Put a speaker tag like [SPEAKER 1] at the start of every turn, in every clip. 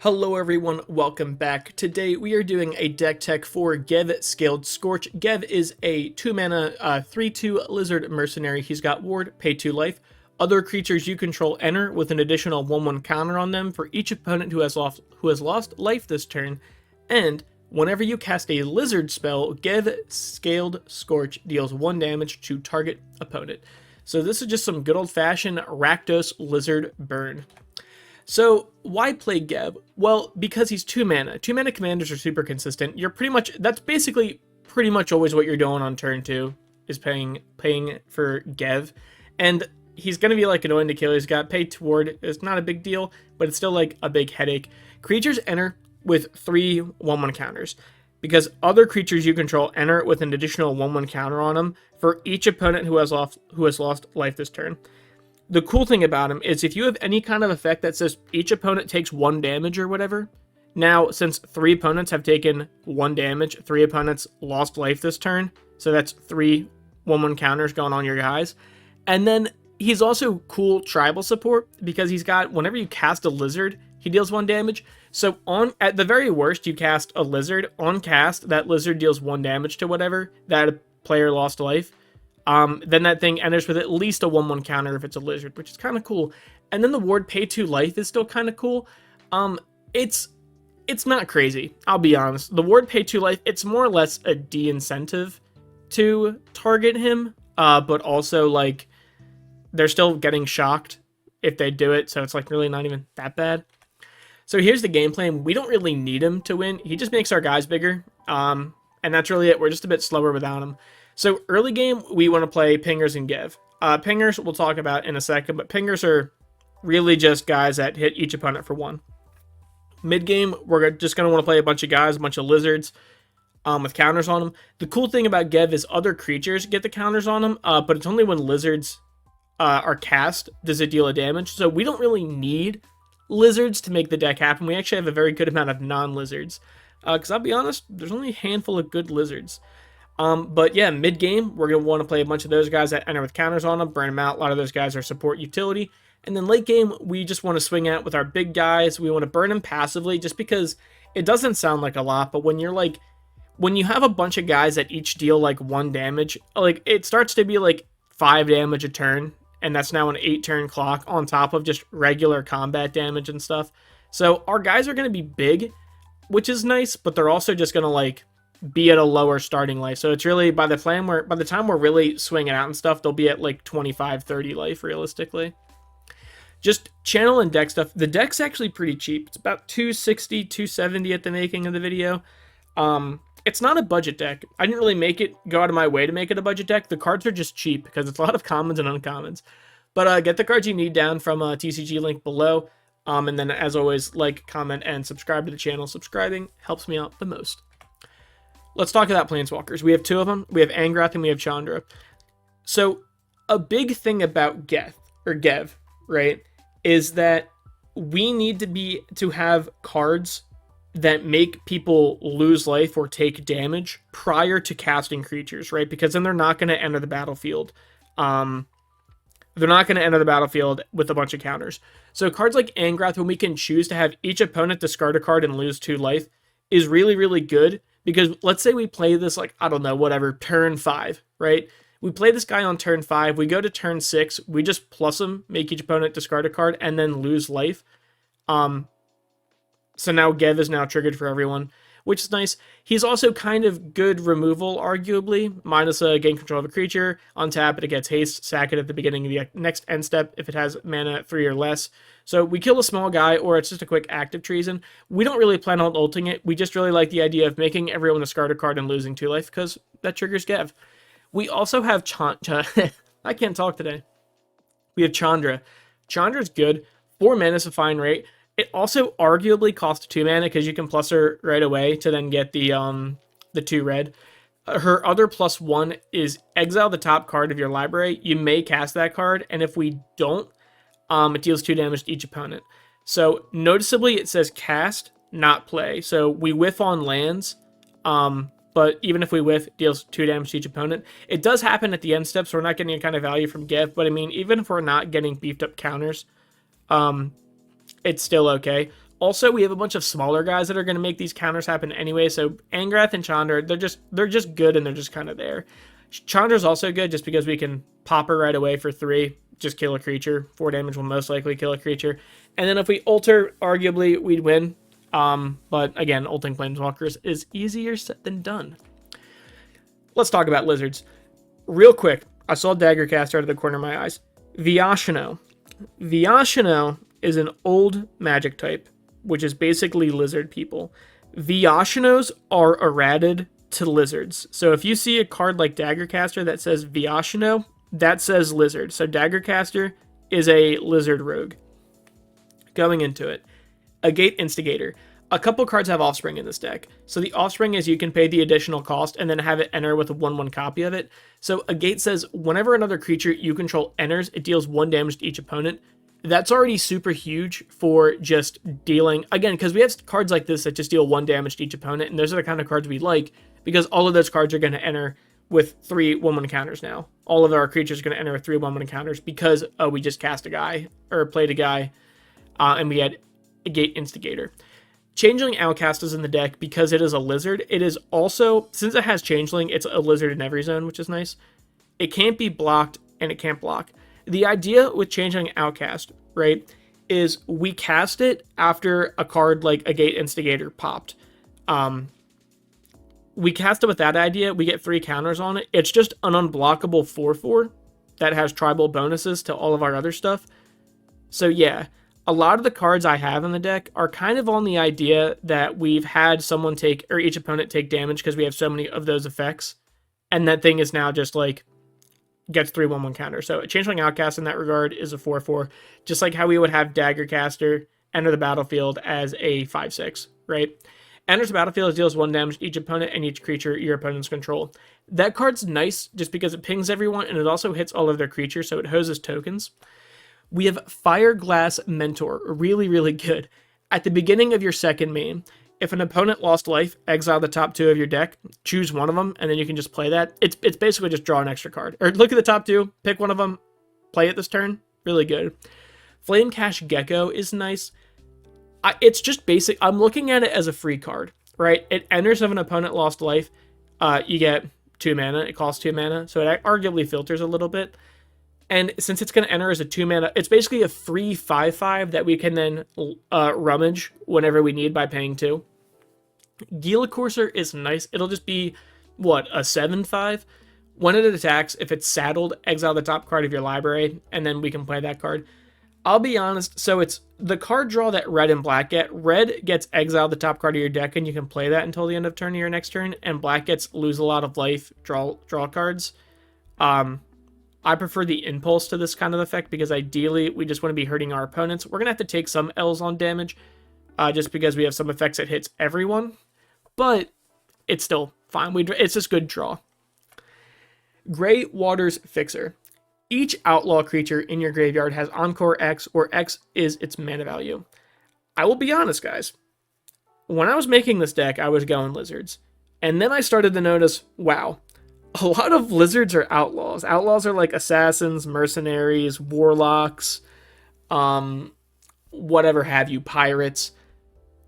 [SPEAKER 1] Hello everyone, welcome back. Today we are doing a deck tech for Gev Scaled Scorch. Gev is a 2-mana 3/2 Lizard Mercenary. He's got Ward, pay 2 life. Other creatures you control enter with an additional 1/1 counter on them for each opponent who has lost life this turn. And whenever you cast a Lizard spell, Gev Scaled Scorch deals 1 damage to target opponent. So this is just some good old-fashioned Rakdos Lizard burn. So why play Gev? Well, because he's 2 mana. 2 mana commanders are super consistent. That's basically pretty much always what you're doing on turn 2, is paying for Gev. And he's going to be like annoying to kill. He's got pay toward. It's not a big deal, but it's still like a big headache. Creatures enter with 3 1/1 counters, because other creatures you control enter with an additional 1/1 counter on them for each opponent who has lost life this turn. The cool thing about him is if you have any kind of effect that says each opponent takes 1 damage or whatever, now since 3 opponents have taken 1 damage, 3 opponents lost life this turn, so that's 3 1/1 counters going on your guys. And then he's also cool tribal support because he's got, whenever you cast a lizard, he deals 1 damage. So at the very worst, you cast a lizard, on cast, that lizard deals 1 damage to whatever that player lost life. Then that thing enters with at least a 1/1 counter if it's a lizard, which is kind of cool. And then the ward pay 2 life is still kind of cool. It's not crazy, I'll be honest. The ward pay 2 life, it's more or less a de-incentive to target him, but also like they're still getting shocked if they do it, so it's like really not even that bad. So here's the game plan. We don't really need him to win. He just makes our guys bigger, and that's really it. We're just a bit slower without him. So early game, we want to play pingers and Gev. Pingers we'll talk about in a second, but pingers are really just guys that hit each opponent for 1. Mid game, we're just going to want to play a bunch of guys, a bunch of lizards with counters on them. The cool thing about Gev is other creatures get the counters on them, but it's only when lizards are cast does it deal a damage. So we don't really need lizards to make the deck happen. We actually have a very good amount of non-lizards. Because I'll be honest, there's only a handful of good lizards. But yeah, mid-game, we're going to want to play a bunch of those guys that enter with counters on them, burn them out. A lot of those guys are support utility. And then late game, we just want to swing out with our big guys. We want to burn them passively just because it doesn't sound like a lot, but when you have a bunch of guys that each deal like 1 damage, like it starts to be like 5 damage a turn, and that's now an 8-turn clock on top of just regular combat damage and stuff. So our guys are going to be big, which is nice, but they're also just going to like be at a lower starting life. So it's really by the time we're really swinging out and stuff, they'll be at like 25-30 life realistically. Just channel and deck stuff. The deck's actually pretty cheap. It's about $260, $270 at the making of the video. It's not a budget deck. I didn't really go out of my way to make it a budget deck. The cards are just cheap because it's a lot of commons and uncommons. But get the cards you need down from a TCG link below. And then as always, like, comment, and subscribe to the channel. Subscribing helps me out the most. Let's talk about Planeswalkers. We have 2 of them. We have Angrath and we have Chandra. So a big thing about Gev, right, is that we need to have cards that make people lose life or take damage prior to casting creatures, right? Because then they're not going to enter the battlefield. They're not going to enter the battlefield with a bunch of counters. So cards like Angrath, when we can choose to have each opponent discard a card and lose 2 life, is really, really good. Because let's say we play this, like, I don't know, whatever, turn 5, right? We play this guy on turn 5. We go to turn 6. We just plus him, make each opponent discard a card, and then lose life. So now Gev is now triggered for everyone, which is nice. He's also kind of good removal, arguably, minus gain control of a creature. Untap it, it gets haste, sack it at the beginning of the next end step if it has mana at 3 or less. So we kill a small guy, or it's just a quick active treason. We don't really plan on ulting it. We just really like the idea of making everyone discard a card and losing 2 life, because that triggers Gev. We also have I can't talk today. We have Chandra. Chandra's good. 4 mana is a fine rate. It also arguably costs 2 mana because you can plus her right away to then get the 2 red. Her other +1 is exile the top card of your library. You may cast that card, and if we don't, it deals 2 damage to each opponent. So noticeably it says cast, not play. So we whiff on lands, but even if we whiff, it deals 2 damage to each opponent. It does happen at the end step, so we're not getting any kind of value from Gev, but I mean, even if we're not getting beefed up counters, it's still okay. Also, we have a bunch of smaller guys that are going to make these counters happen anyway. So Angrath and Chandra, they're just good and they're just kind of there. Chandra's also good just because we can pop her right away for 3, just kill a creature. 4 damage will most likely kill a creature. And then if we alter, arguably we'd win. But again, ulting Planeswalkers is easier said than done. Let's talk about lizards. Real quick, I saw Daggercaster out of the corner of my eyes. Viashino. Viashino is an old magic type, which is basically lizard people. Viashinos are errated to lizards. So if you see a card like Daggercaster that says Viashino, that says lizard. So Daggercaster is a lizard rogue. Going into it. Agate Instigator. A couple cards have Offspring in this deck. So the Offspring is you can pay the additional cost and then have it enter with a 1/1 copy of it. So Agate says whenever another creature you control enters, it deals 1 damage to each opponent. That's already super huge for just dealing, again, because we have cards like this that just deal 1 damage to each opponent, and those are the kind of cards we like, because all of those cards are going to enter with 3 1/1 counters now. All of our creatures are going to enter with 3 1/1 counters because we just cast a guy, or played a guy, and we had Agate Instigator. Changeling Outcast is in the deck because it is a lizard. It is also, since it has Changeling, it's a lizard in every zone, which is nice. It can't be blocked, and it can't block. The idea with Changeling Outcast, right, is we cast it after a card like Agate Instigator popped. We cast it with that idea. We get 3 counters on it. It's just an unblockable 4/4 that has tribal bonuses to all of our other stuff. So yeah, a lot of the cards I have in the deck are kind of on the idea that we've had someone take, or each opponent take damage because we have so many of those effects. And that thing is now just like, gets 3 1/1 counter. So a Changeling Outcast in that regard is a 4/4, just like how we would have Daggercaster enter the battlefield as a 5/6, right? Enters the battlefield, deals 1 damage to each opponent and each creature your opponents control. That card's nice just because it pings everyone and it also hits all of their creatures, so it hoses tokens. We have Fireglass Mentor, really, really good. At the beginning of your second main, if an opponent lost life, exile the top 2 of your deck, choose one of them, and then you can just play that. It's basically just draw an extra card. Or look at the top 2, pick one of them, play it this turn. Really good. Flame Cash Gecko is nice. It's just basic. I'm looking at it as a free card, right? It enters if an opponent lost life. You get 2 mana. It costs 2 mana, so it arguably filters a little bit. And since it's going to enter as a 2 mana, it's basically a free 5/5 that we can then rummage whenever we need by paying 2. Gila Courser is nice. It'll just be, what, a 7/5? When it attacks, if it's saddled, exile the top card of your library, and then we can play that card. I'll be honest, so it's the card draw that red and black get. Red gets exile the top card of your deck, and you can play that until the end of turn of your next turn, and black gets lose a lot of life, draw cards. I prefer the impulse to this kind of effect because ideally we just want to be hurting our opponents. We're going to have to take some L's on damage just because we have some effects that hits everyone, but it's still fine. It's just good draw. Grey Waters Fixer. Each outlaw creature in your graveyard has Encore X, where X is its mana value. I will be honest, guys. When I was making this deck, I was going lizards. And then I started to notice, wow, a lot of lizards are outlaws. Outlaws are like assassins, mercenaries, warlocks, whatever have you, pirates.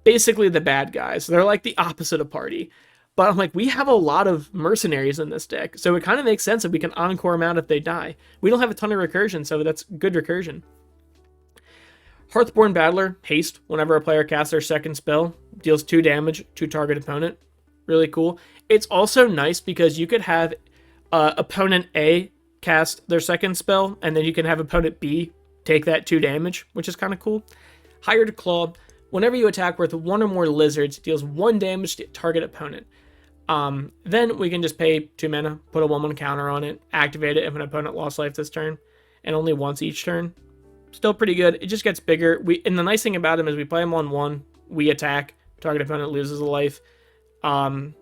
[SPEAKER 1] Basically the bad guys. They're like the opposite of party. But I'm like, we have a lot of mercenaries in this deck, so it kind of makes sense that we can encore them out if they die. We don't have a ton of recursion, so that's good recursion. Hearthborn Battler, haste. Whenever a player casts their second spell, deals 2 damage to target opponent. Really cool. It's also nice because you could have opponent A cast their second spell, and then you can have opponent B take that 2 damage, which is kind of cool. Hired Claw. Whenever you attack with 1 or more lizards, it deals 1 damage to target opponent. Then we can just pay 2 mana, put a 1/1 counter on it, activate it if an opponent lost life this turn, and only once each turn. Still pretty good. It just gets bigger. And the nice thing about him is we play him on 1, we attack, target opponent loses a life. And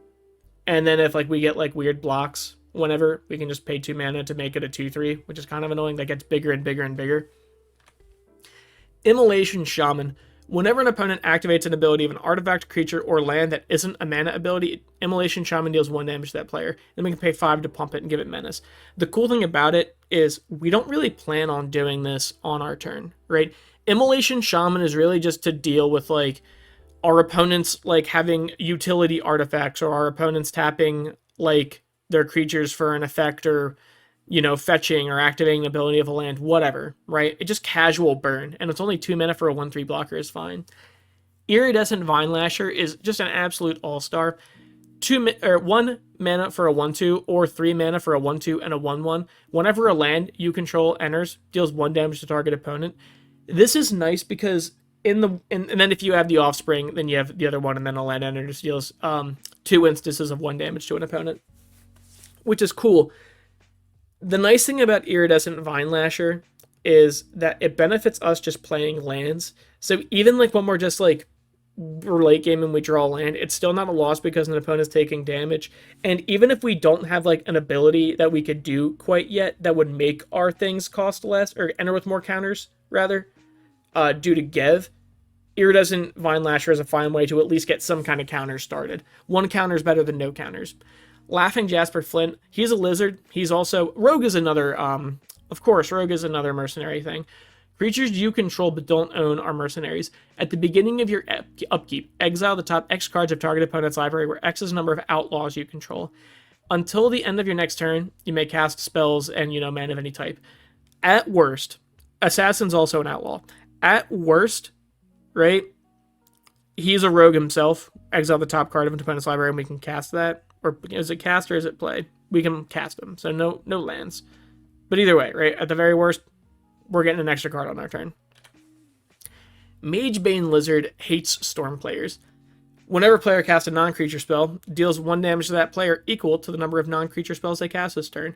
[SPEAKER 1] then if we get weird blocks, whenever, we can just pay 2 mana to make it a 2/3, which is kind of annoying. That gets bigger and bigger and bigger. Immolation Shaman. Whenever an opponent activates an ability of an artifact, creature, or land that isn't a mana ability, Immolation Shaman deals 1 damage to that player. Then we can pay 5 to pump it and give it menace. The cool thing about it is we don't really plan on doing this on our turn, right? Immolation Shaman is really just to deal with like our opponents like having utility artifacts, or our opponents tapping like their creatures for an effect, or fetching or activating the ability of a land, whatever, right? It just casual burn, and it's only 2 mana for a 1/3 blocker is fine. Iridescent Vine Lasher is just an absolute all-star. 1 mana for a 1/2, or 3 mana for a 1/2 and a 1/1. Whenever a land you control enters, deals 1 damage to target opponent. This is nice because and then if you have the Offspring, then you have the other one, and then a land enters, deals 2 instances of 1 damage to an opponent, which is cool. The nice thing about Iridescent Vine Lasher is that it benefits us just playing lands. So even like when we're just like we're late game and we draw a land, it's still not a loss because an opponent's taking damage. And even if we don't have like an ability that we could do quite yet that would make our things cost less or enter with more counters, rather, due to Gev, Iridescent Vine Lasher is a fine way to at least get some kind of counters started. 1 counter is better than no counters. Laughing Jasper Flint, he's a lizard. He's also... Rogue is another... of course, Rogue is another mercenary thing. Creatures you control but don't own are mercenaries. At the beginning of your upkeep, exile the top X cards of target opponent's library, where X is the number of outlaws you control. Until the end of your next turn, you may cast spells and, mana of any type. At worst, Assassin's also an outlaw. At worst, right, he's a rogue himself. Exile the top card of an opponent's library and we can cast that. Or is it cast or is it play? We can cast him, so no lands. But either way, right, at the very worst, we're getting an extra card on our turn. Magebane Lizard hates Storm players. Whenever a player casts a non-creature spell, deals 1 damage to that player equal to the number of non-creature spells they cast this turn.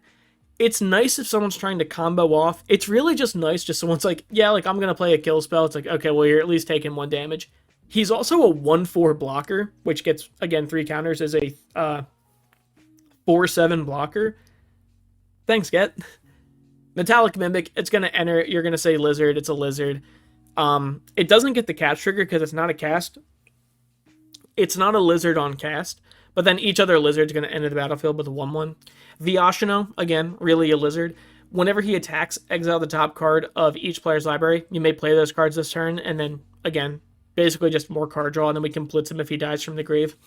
[SPEAKER 1] It's nice if someone's trying to combo off. It's really just nice just someone's like, yeah, like I'm going to play a kill spell. It's like, okay, well, you're at least taking 1 damage. He's also a 1/4 blocker, which gets, again, 3 counters as a 4/7 blocker. Thanks, Get. Metallic Mimic, it's going to enter. You're going to say Lizard. It's a Lizard. It doesn't get the cast trigger because it's not a cast. It's not a Lizard on cast. But then each other Lizard's going to enter the battlefield with a 1/1. Viashino, again, really a Lizard. Whenever he attacks, exile the top card of each player's library. You may play those cards this turn. And then, again, basically just more card draw. And then we can blitz him if he dies from the grave.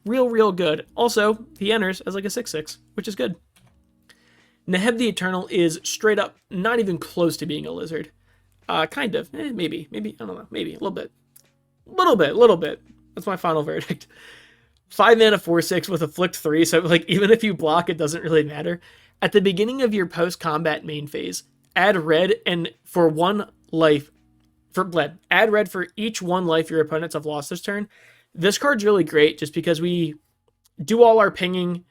[SPEAKER 1] Real good. Also, he enters as like a 6/6, which is good. Neheb the Eternal is straight up not even close to being a Lizard. Kind of. Maybe. I don't know. Maybe. A little bit. That's my final verdict. 5 mana 4/6 with Afflict 3, so like even if you block, it doesn't really matter. At the beginning of your post-combat main phase, add red and for 1 life for bled. Add red for each 1 life your opponents have lost this turn. This card's really great just because we do all our pinging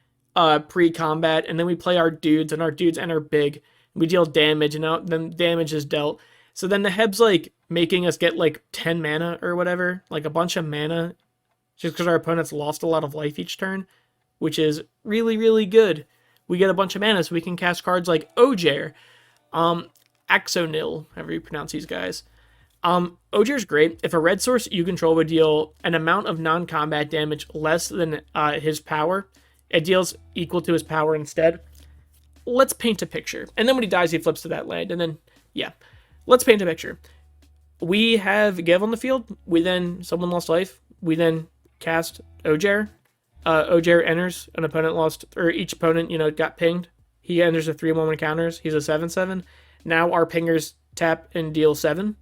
[SPEAKER 1] pre-combat, and then we play our dudes, and our dudes enter big. We deal damage, and then damage is dealt. So then the Heb's like making us get like 10 mana or whatever, like a bunch of mana, just because our opponents lost a lot of life each turn, which is really good. We get a bunch of mana, so we can cast cards like Ojer, Axonil, however you pronounce these guys. Ojer's great. If a red source you control would deal an amount of non-combat damage less than his power, it deals equal to his power instead. Let's paint a picture. And then when he dies, he flips to that land. And then, yeah. Let's paint a picture. We have Gev on the field. Someone lost life. We then cast Ojer. Ojer enters. An opponent lost, or each opponent, got pinged. He enters a 3/1 counters. He's a 7/7. Now our pingers tap and deal 7,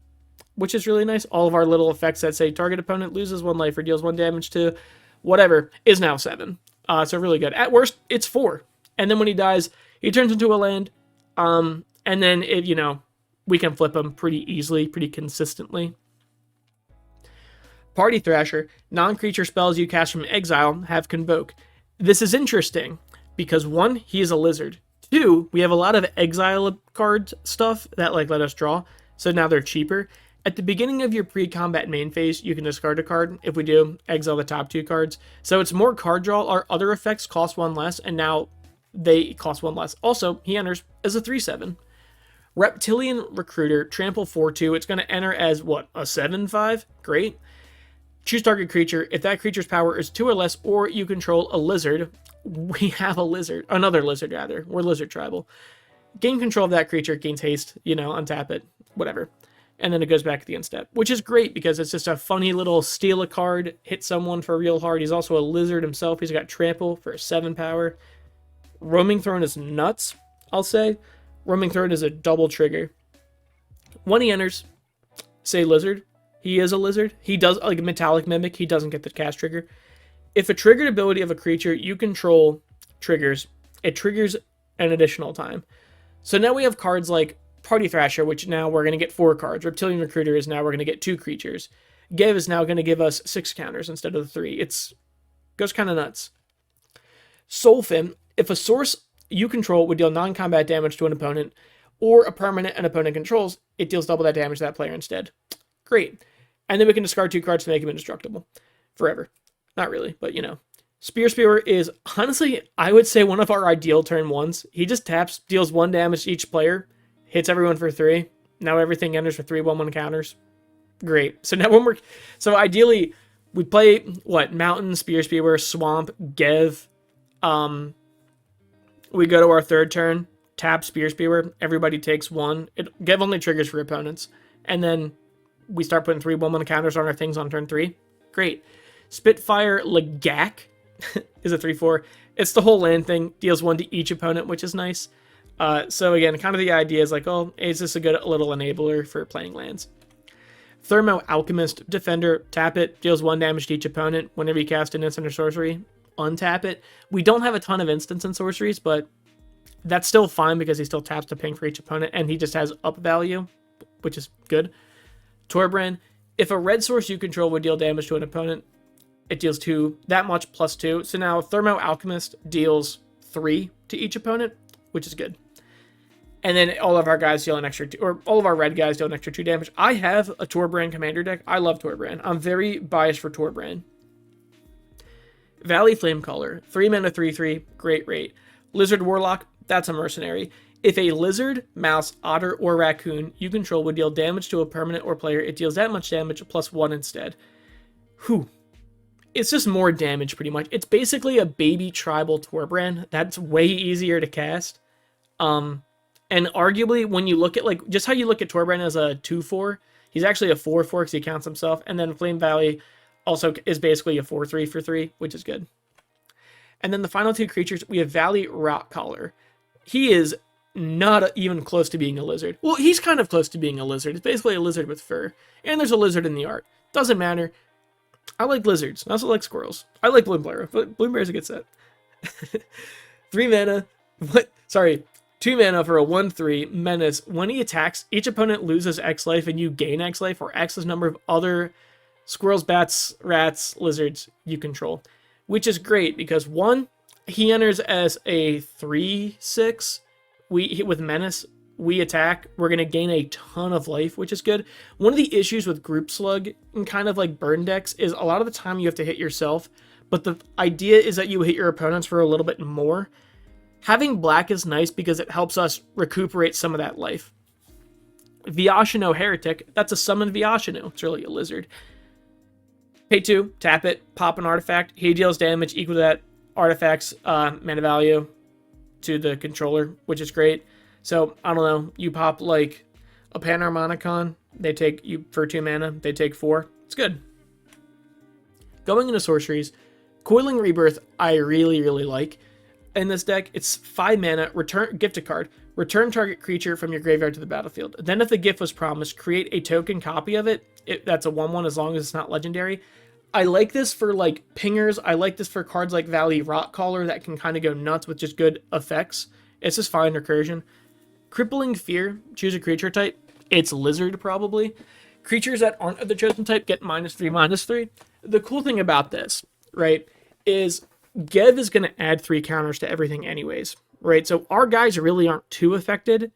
[SPEAKER 1] which is really nice. All of our little effects that say target opponent loses 1 life or deals 1 damage to whatever is now 7. So really good. At worst, it's 4. And then when he dies, he turns into a land. And then, we can flip him pretty easily, pretty consistently. Party Thrasher. Non-creature spells you cast from exile have Convoke. This is interesting because 1, he is a Lizard. 2, we have a lot of exile card stuff that let us draw. So now they're cheaper. At the beginning of your pre-combat main phase, you can discard a card. If we do, exile the top 2 cards. So it's more card draw. Our other effects cost 1 less, and now they cost 1 less. Also, he enters as a 3/7. Reptilian Recruiter, trample 4/2. It's going to enter as, a 7/5? Great. Choose target creature. If that creature's power is 2 or less, or you control a lizard, we have another lizard rather. We're lizard tribal. Gain control of that creature, gains haste, untap it, whatever. and then it goes back at the end step, which is great because it's just a funny little steal a card, hit someone for real hard. He's also a lizard himself. He's got trample for 7 power. Roaming Throne is nuts, I'll say. Roaming Throne is a double trigger. When he enters, say lizard, he is a lizard. He does, like a metallic mimic, he doesn't get the cast trigger. If a triggered ability of a creature you control triggers, it triggers an additional time. So now we have cards like Party Thrasher, which now we're going to get 4 cards. Reptilian Recruiter is now we're going to get 2 creatures. Gev is now going to give us 6 counters instead of the 3. It's goes kind of nuts. Soulfin, if a source you control would deal non-combat damage to an opponent, or a permanent an opponent controls, it deals double that damage to that player instead. Great. And then we can discard 2 cards to make him indestructible. Forever. Not really, but you know. Spear is, honestly, I would say one of our ideal turn 1s. He just taps, deals 1 damage to each player, hits everyone for 3. Now everything enters for 3 1/1 counters. Great. So now so ideally, we play, what, Mountain, Spear, Swamp, Gev. We go to our 3rd turn, tap Spear, everybody takes 1. Gev only triggers for opponents. And then we start putting 3 1/1 counters on our things on turn 3. Great. Spitfire Lagak is a 3/4. It's the whole land thing. Deals 1 to each opponent, which is nice. So again, kind of the idea is like, oh, is this a good little enabler for playing lands? Thermo Alchemist, Defender, tap it, deals 1 damage to each opponent. Whenever you cast an instant or sorcery, untap it. We don't have a ton of instants and sorceries, but that's still fine because he still taps to ping for each opponent, and he just has up value, which is good. Torbran, if a red source you control would deal damage to an opponent, it deals 2, that much plus 2. So now Thermo Alchemist deals 3 to each opponent, which is good. And then all of our guys deal an extra 2, or all of our red guys deal an extra 2 damage. I have a Torbran commander deck. I love Torbran. I'm very biased for Torbran. Valley Flamecaller, 3 mana 3/3, great rate. Lizard Warlock, that's a mercenary. If a lizard, mouse, otter, or raccoon you control would deal damage to a permanent or player, it deals that much damage plus 1 instead. Whew. It's just more damage, pretty much. It's basically a baby tribal Torbran. That's way easier to cast. And arguably, when you look at, like, just how you look at Torbran as a 2/4, he's actually a 4/4 because he counts himself. And then Flame Valley also is basically a 4/3 for 3, which is good. And then the final 2 creatures, we have Valley Rockcaller. He is not even close to being a lizard. Well, he's kind of close to being a lizard. It's basically a lizard with fur. And there's a lizard in the art. Doesn't matter. I like lizards. I also like squirrels. I like Bloomberry, but Bloomberry's a good set. 3 mana. Sorry. 2 mana for a 1/3 menace. When he attacks, each opponent loses X life and you gain X life, or X's number of other squirrels, bats, rats, lizards you control. Which is great because 1, he enters as a 3/6. With menace, we attack, we're going to gain a ton of life, which is good. One of the issues with Group Slug and kind of like burn decks is a lot of the time you have to hit yourself, but the idea is that you hit your opponents for a little bit more. Having black is nice because it helps us recuperate some of that life. Vyashino Heretic, that's a summon Vyashino. It's really a lizard. Pay 2, tap it, pop an artifact. He deals damage equal to that artifact's mana value to the controller, which is great. So, I don't know, you pop like a Panharmonicon, they take you for 2 mana, they take 4. It's good. Going into sorceries, Coiling Rebirth I really, really like. In this deck, it's 5 mana, gift a card. Return target creature from your graveyard to the battlefield. Then if the gift was promised, create a token copy of it. That's a 1/1 as long as it's not legendary. I like this for like pingers. I like this for cards like Valley Rockcaller that can kind of go nuts with just good effects. It's just fine recursion. Crippling Fear, choose a creature type. It's lizard probably. Creatures that aren't of the chosen type get -3/-3. The cool thing about this, right, is Gev is going to add 3 counters to everything anyways, right? So our guys really aren't too affected,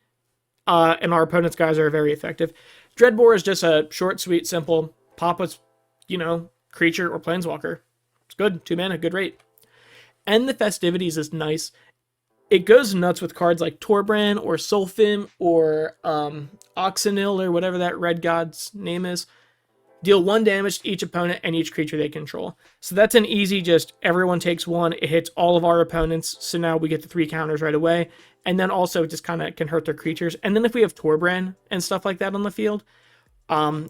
[SPEAKER 1] and our opponent's guys are very effective. Dreadbore is just a short, sweet, simple pop a, creature or planeswalker. It's good. 2 mana, good rate. And the Festivities is nice. It goes nuts with cards like Torbran or Sulfim or Oxenil or whatever that red god's name is. Deal 1 damage to each opponent and each creature they control. So that's an easy just everyone takes 1. It hits all of our opponents. So now we get the 3 counters right away. And then also just kind of can hurt their creatures. And then if we have Torbran and stuff like that on the field,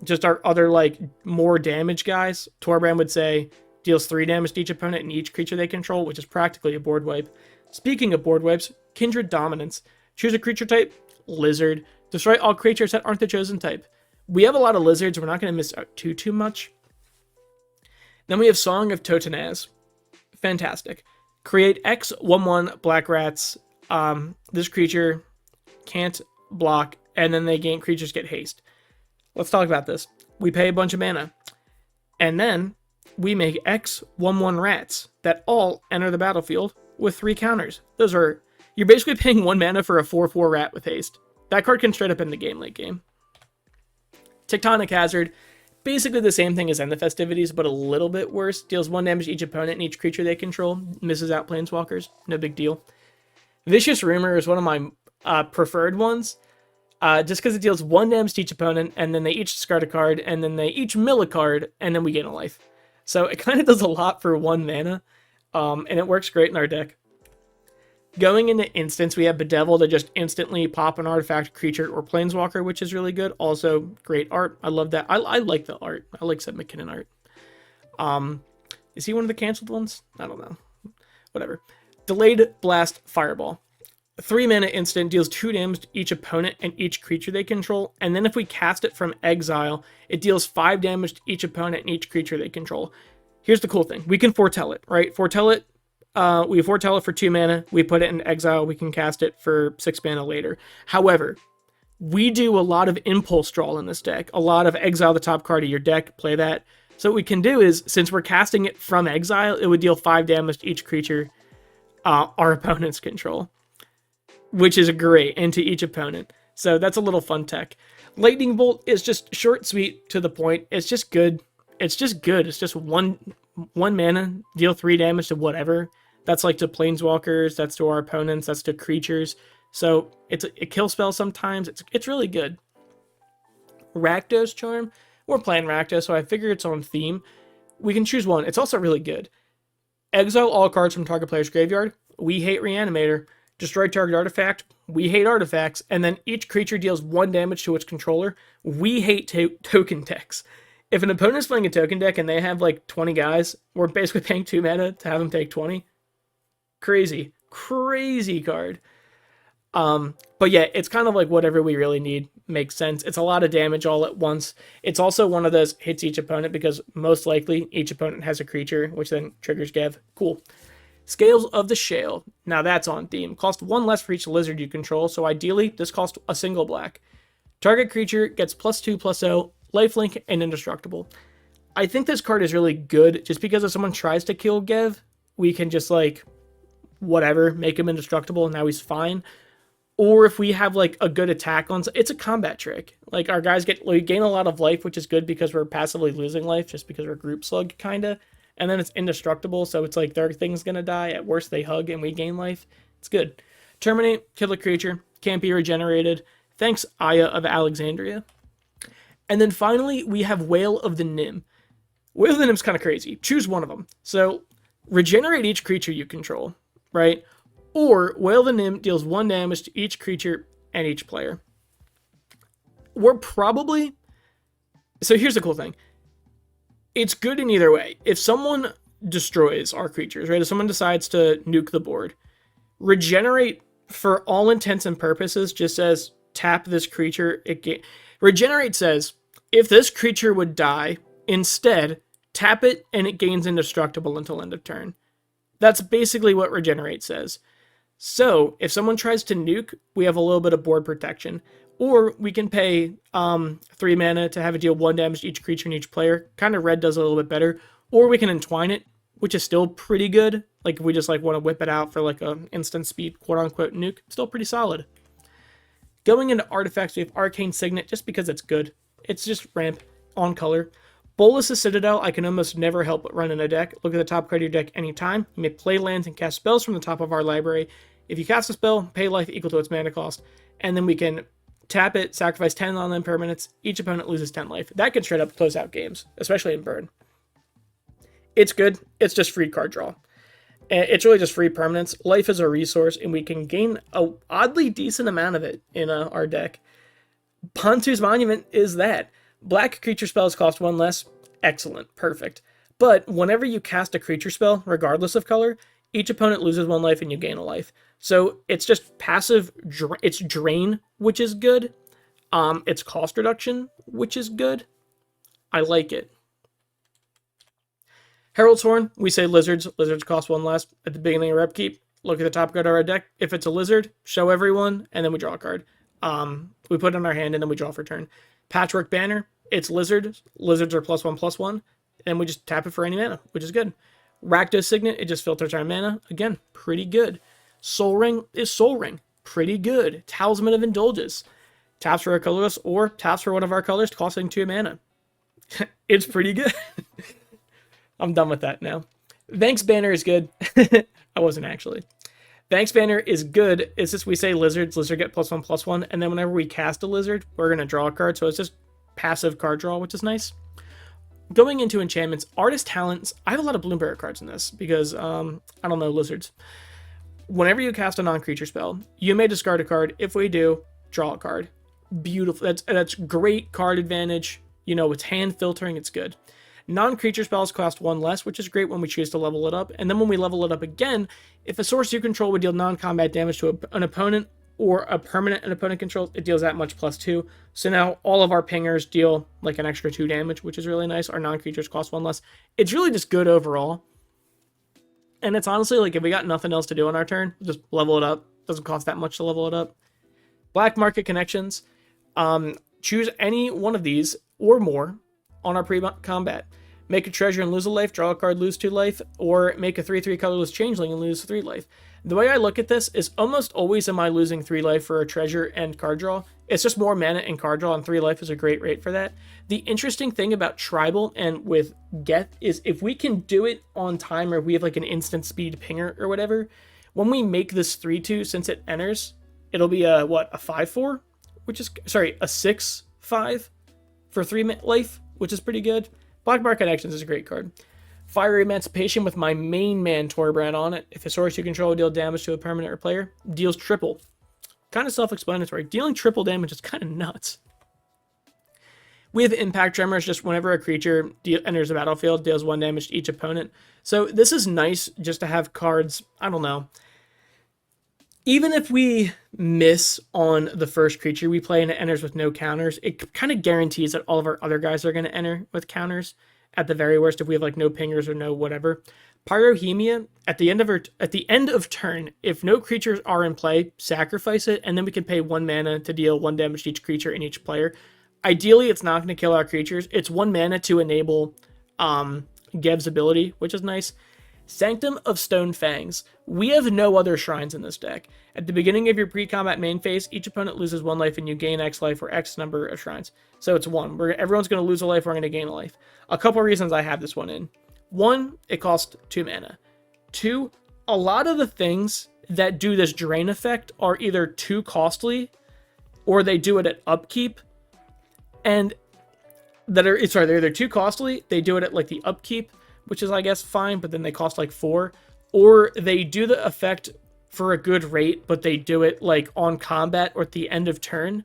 [SPEAKER 1] Just our other, like, more damage guys. Torbrand would say deals 3 damage to each opponent and each creature they control, which is practically a board wipe. Speaking of board wipes, Kindred Dominance. Choose a creature type, Lizard. Destroy all creatures that aren't the chosen type. We have a lot of lizards, we're not going to miss out too much. Then we have Song of Totenaz. Fantastic. Create X 1/1 black rats. This creature can't block, and then they gain creatures get haste. Let's talk about this. We pay a bunch of mana, and then we make X 1/1 rats that all enter the battlefield with 3 counters. You're basically paying 1 mana for a 4/4 rat with haste. That card can straight up end the game late game. Tectonic Hazard, basically the same thing as End the Festivities, but a little bit worse. Deals 1 damage to each opponent and each creature they control. Misses out Planeswalkers. No big deal. Vicious Rumor is one of my preferred ones. Just because it deals 1 damage to each opponent, and then they each discard a card, and then they each mill a card, and then we gain a life. So it kind of does a lot for 1 mana, and it works great in our deck. Going into Instants, we have Bedevil to just instantly pop an artifact, creature, or Planeswalker, which is really good. Also, great art. I love that. I like the art. I like Seth McKinnon art. Is he one of the canceled ones? I don't know. Whatever. Delayed Blast Fireball. 3 mana instant, deals 2 damage to each opponent and each creature they control, and then if we cast it from exile, it deals 5 damage to each opponent and each creature they control. Here's the cool thing. We can foretell it, right? We foretell it for 2 mana, we put it in exile, we can cast it for 6 mana later. However, we do a lot of impulse draw in this deck, a lot of exile the top card of your deck, play that. So what we can do is, since we're casting it from exile, it would deal 5 damage to each creature our opponents control, which is great, and to each opponent. So that's a little fun tech. Lightning Bolt is just short, sweet, to the point. It's just good. It's just good. It's just one mana, deal 3 damage to whatever. That's like to Planeswalkers, that's to our opponents, that's to creatures. So it's a kill spell sometimes. It's really good. Rakdos Charm. We're playing Rakdos, so I figure it's on theme. We can choose one. It's also really good. Exile all cards from target player's graveyard. We hate Reanimator. Destroy target artifact. We hate artifacts. And then each creature deals 1 damage to its controller. We hate token decks. If an opponent's playing a token deck and they have like 20 guys, we're basically paying 2 mana to have them take 20. Crazy. Crazy card. But yeah, it's kind of like whatever we really need makes sense. It's a lot of damage all at once. It's also one of those hits each opponent because most likely each opponent has a creature, which then triggers Gev. Cool. Scales of the Shale. Now that's on theme. Cost 1 less for each lizard you control, so ideally this costs a single black. Target creature gets +2/+0, lifelink, and indestructible. I think this card is really good just because if someone tries to kill Gev, we can just like, whatever, make him indestructible and now he's fine. Or if we have like a good attack on, it's a combat trick. Like our guys we gain a lot of life, which is good because we're passively losing life just because we're group slug kinda. And then it's indestructible, so it's like their thing's gonna die. At worst, they hug and we gain life. It's good. Terminate, kill a creature, can't be regenerated. Thanks, Aya of Alexandria. And then finally, we have Whale of the Nim. Whale of the Nim's kind of crazy. Choose one of them. So regenerate each creature you control, right? Or Whale of the Nim deals 1 damage to each creature and each player. We're probably... So here's the cool thing. It's good in either way. If someone destroys our creatures, right? If someone decides to nuke the board, regenerate for all intents and purposes just says tap this creature. Regenerate says if this creature would die, instead tap it and it gains indestructible until end of turn. That's basically what Regenerate says. So if someone tries to nuke, we have a little bit of board protection. Or we can pay 3 mana to have it deal 1 damage to each creature and each player. Kind of red does a little bit better. Or we can entwine it, which is still pretty good. Like if we just like want to whip it out for like an instant speed quote unquote nuke, still pretty solid. Going into artifacts, we have Arcane Signet just because it's good. It's just ramp on color. Bolas' Citadel, I can almost never help but run in a deck. Look at the top card of your deck anytime. You may play lands and cast spells from the top of our library. If you cast a spell, pay life equal to its mana cost. And then we can tap it, sacrifice 10 non-land permanents. Each opponent loses 10 life. That can straight up close out games, especially in Burn. It's good. It's just free card draw. And it's really just free permanents. Life is a resource, and we can gain a oddly decent amount of it in our deck. Pontu's Monument is that. Black creature spells cost 1 less. Excellent. Perfect. But whenever you cast a creature spell, regardless of color, each opponent loses 1 life and you gain a life. So it's just passive, it's drain, which is good. It's cost reduction, which is good. I like it. Herald's Horn, we say lizards. Lizards cost 1 less at the beginning of our upkeep. Look at the top card of our deck. If it's a lizard, show everyone, and then we draw a card. We put it in our hand, and then we draw for turn. Patchwork Banner, it's lizard. Lizards are +1/+1. And we just tap it for any mana, which is good. Rakdos Signet, it just filters our mana. Again, pretty good. Soul Ring is Soul Ring. Pretty good. Talisman of Indulgence. Taps for a colorless or taps for one of our colors, costing 2 mana. It's pretty good. I'm done with that now. Vanks Banner is good. I wasn't actually. Vanks Banner is good. It's just we say lizards. Lizard get +1/+1. And then whenever we cast a lizard, we're going to draw a card. So it's just passive card draw, which is nice. Going into enchantments, Artist Talents. I have a lot of Bloomberry cards in this because, I don't know, lizards. Whenever you cast a non-creature spell, you may discard a card. If we do, draw a card. Beautiful. That's great card advantage. You know, it's hand filtering. It's good. Non-creature spells cost 1 less, which is great when we choose to level it up. And then when we level it up again, if a source you control would deal non-combat damage to an opponent or a permanent an opponent controls, it deals that much +2. So now all of our pingers deal like an extra 2 damage, which is really nice. Our non-creatures cost 1 less. It's really just good overall. And it's honestly like if we got nothing else to do on our turn, just level it up. Doesn't cost that much to level it up. Black Market Connections. Choose any one of these or more on our pre-combat. Make a treasure and lose a life, draw a card, lose 2 life, or make a 3/3 colorless changeling and lose 3 life. The way I look at this is almost always am I losing 3 life for a treasure and card draw. It's just more mana and card draw, and 3 life is a great rate for that. The interesting thing about Tribal and with Geth is if we can do it on time or we have like an instant speed pinger or whatever, when we make this 3/2, since it enters, it'll be a 5/4, which is, sorry, a 6/5 for 3 life, which is pretty good. Black Market Connections is a great card. Fiery Emancipation with my main man Torbrand on it. If a source you control deal damage to a permanent or player, deals triple. Kind of self-explanatory. Dealing triple damage is kind of nuts. We have Impact Tremors, just whenever a creature enters the battlefield, deals 1 damage to each opponent. So this is nice just to have cards, I don't know. Even if we miss on the first creature we play and it enters with no counters, it kind of guarantees that all of our other guys are going to enter with counters. At the very worst, if we have like no pingers or no whatever. Pyrohemia, at the end of turn, if no creatures are in play, sacrifice it, and then we can pay 1 mana to deal 1 damage to each creature and each player. Ideally, it's not going to kill our creatures. It's 1 mana to enable Gev's ability, which is nice. Sanctum of Stone Fangs. We have no other shrines in this deck. At the beginning of your pre-combat main phase, each opponent loses 1 life and you gain X life or X number of shrines. So it's 1. Everyone's going to lose a life, we're going to gain a life. A couple reasons I have this one in. 1, it costs 2 mana. 2, a lot of the things that do this drain effect are either too costly or they do it at upkeep. And they're either too costly, they do it at like the upkeep, which is, I guess, fine, but then they cost like 4. Or they do the effect for a good rate, but they do it like on combat or at the end of turn.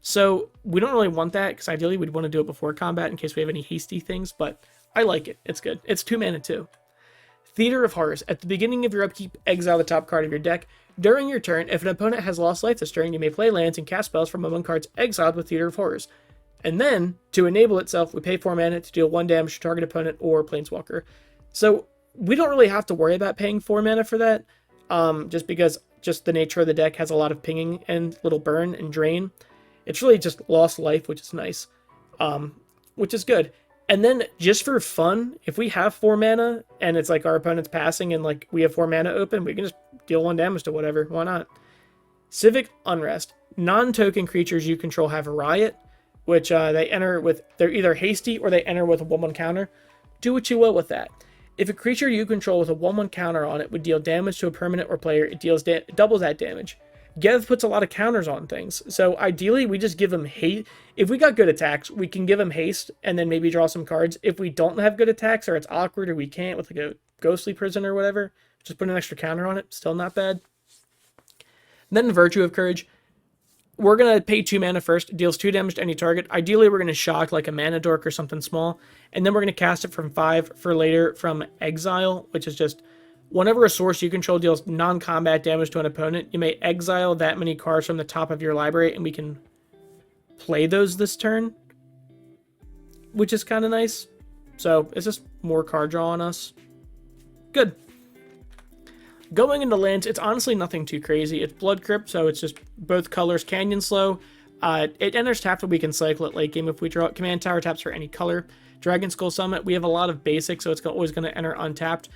[SPEAKER 1] So we don't really want that, because ideally we'd want to do it before combat in case we have any hasty things, but I like it. It's good. It's 2 mana too. Theater of Horrors. At the beginning of your upkeep, exile the top card of your deck. During your turn, if an opponent has lost life this turn, you may play lands and cast spells from among cards exiled with Theater of Horrors. And then, to enable itself, we pay 4 mana to deal 1 damage to target opponent or planeswalker. So we don't really have to worry about paying 4 mana for that, just because the nature of the deck has a lot of pinging and little burn and drain. It's really just lost life, which is nice, which is good. And then, just for fun, if we have 4 mana and it's like our opponent's passing and like we have 4 mana open, we can just deal 1 damage to whatever. Why not? Civic Unrest. Non-token creatures you control have a riot, which they're either hasty or they enter with a 1/1 counter. Do what you will with that. If a creature you control with a 1/1 counter on it would deal damage to a permanent or player, it deals doubles that damage. Gev puts a lot of counters on things, so ideally we just give him haste. If we got good attacks, we can give him haste and then maybe draw some cards. If we don't have good attacks or it's awkward or we can't with like a ghostly prison or whatever, just put an extra counter on it. Still not bad. Then Virtue of Courage. we're going to pay 2 mana first. It deals 2 damage to any target. Ideally, we're going to shock like a mana dork or something small. And then we're going to cast it from 5 for later from Exile, which is just whenever a source you control deals non-combat damage to an opponent, you may exile that many cards from the top of your library, and we can play those this turn, which is kind of nice. So it's just more card draw on us. Good. Going into lands, it's honestly nothing too crazy. It's Blood Crypt, so it's just both colors. Canyon Slow. It enters tapped, but we can cycle it late game if we draw it. Command Tower taps for any color. Dragon Skull Summit, we have a lot of basics, so it's always going to enter untapped.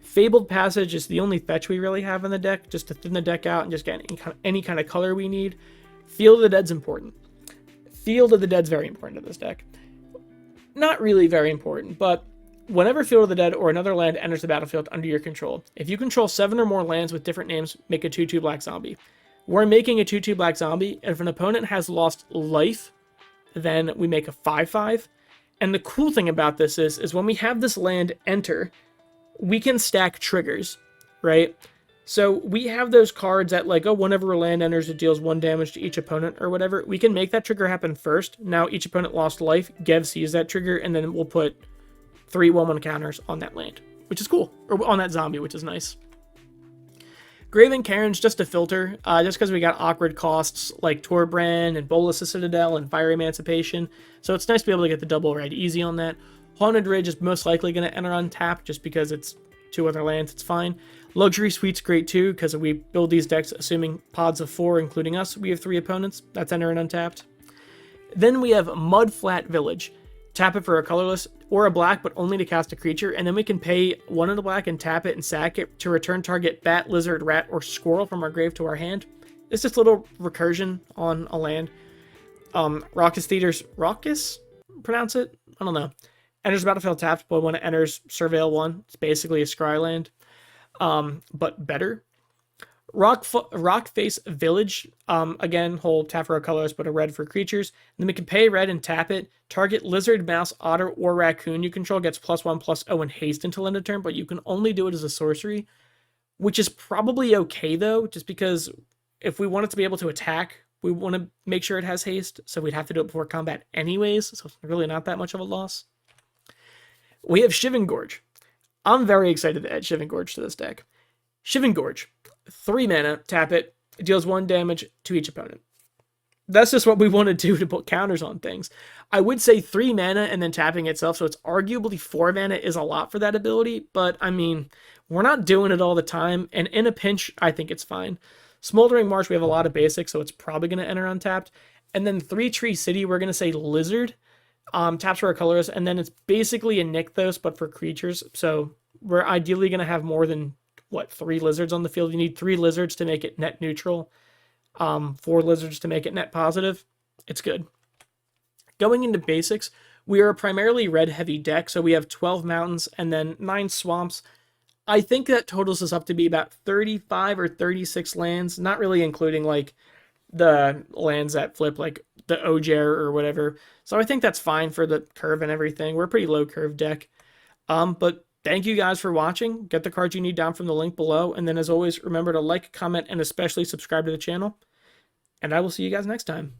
[SPEAKER 1] Fabled Passage is the only fetch we really have in the deck, just to thin the deck out and just get any kind of color we need. Field of the Dead's important. Field of the Dead's very important to this deck. Not really very important, but whenever Field of the Dead or another land enters the battlefield under your control, if you control 7 or more lands with different names, make a 2/2 black zombie. We're making a 2/2 black zombie, and if an opponent has lost life, then we make a 5/5. And the cool thing about this is when we have this land enter, we can stack triggers, right? So we have those cards that like, oh, whenever a land enters, it deals 1 damage to each opponent or whatever. We can make that trigger happen first. Now each opponent lost life, Gev sees that trigger, and then we'll put 3 1/1 counters on that land, which is cool. Or on that zombie, which is nice. Graven Cairn's just a filter, just because we got awkward costs like Torbrand and Bolus of Citadel and Fire Emancipation. So it's nice to be able to get the double red easy on that. Haunted Ridge is most likely going to enter on tap just because it's 2 other lands, it's fine. Luxury Suite's great too, because we build these decks assuming pods of 4, including us. We have 3 opponents, that's entering untapped. Then we have Mudflat Village. Tap it for a colorless or a black, but only to cast a creature, and then we can pay 1 in a black and tap it and sack it to return target bat, lizard, rat, or squirrel from our grave to our hand. It's just a little recursion on a land. Raucous Theater's Raucous? Pronounce it? I don't know. Enters battlefield tapped, but when it enters Surveil 1, it's basically a scry land, but better. Rockface Village, again, hold tap for a colorless, but a red for creatures. And then we can pay red and tap it. Target lizard, mouse, otter, or raccoon you control gets +1/+0 and haste until end of turn, but you can only do it as a sorcery, which is probably okay though, just because if we want it to be able to attack, we want to make sure it has haste, so we'd have to do it before combat anyways, so it's really not that much of a loss. We have Shivan Gorge. I'm very excited to add Shivan Gorge to this deck. Shivan Gorge, 3 mana, tap it. It deals 1 damage to each opponent. That's just what we want to do to put counters on things. I would say 3 mana and then tapping itself, so it's arguably 4 mana is a lot for that ability, but I mean, we're not doing it all the time, and in a pinch, I think it's fine. Smoldering Marsh, we have a lot of basics, so it's probably going to enter untapped. And then 3 Tree City, we're going to say Lizard. Taps for a colorless, and then it's basically a Nykthos, but for creatures, so we're ideally going to have more than 3 lizards on the field. You need 3 lizards to make it net neutral, 4 lizards to make it net positive. It's good. Going into basics, we are a primarily red heavy deck, so we have 12 mountains and then 9 swamps. I think that totals us up to be about 35 or 36 lands, not really including like the lands that flip like the Ojer or whatever. So I think that's fine for the curve and everything. We're a pretty low curve deck. But thank you guys for watching. Get the cards you need down from the link below. And then as always, remember to like, comment, and especially subscribe to the channel. And I will see you guys next time.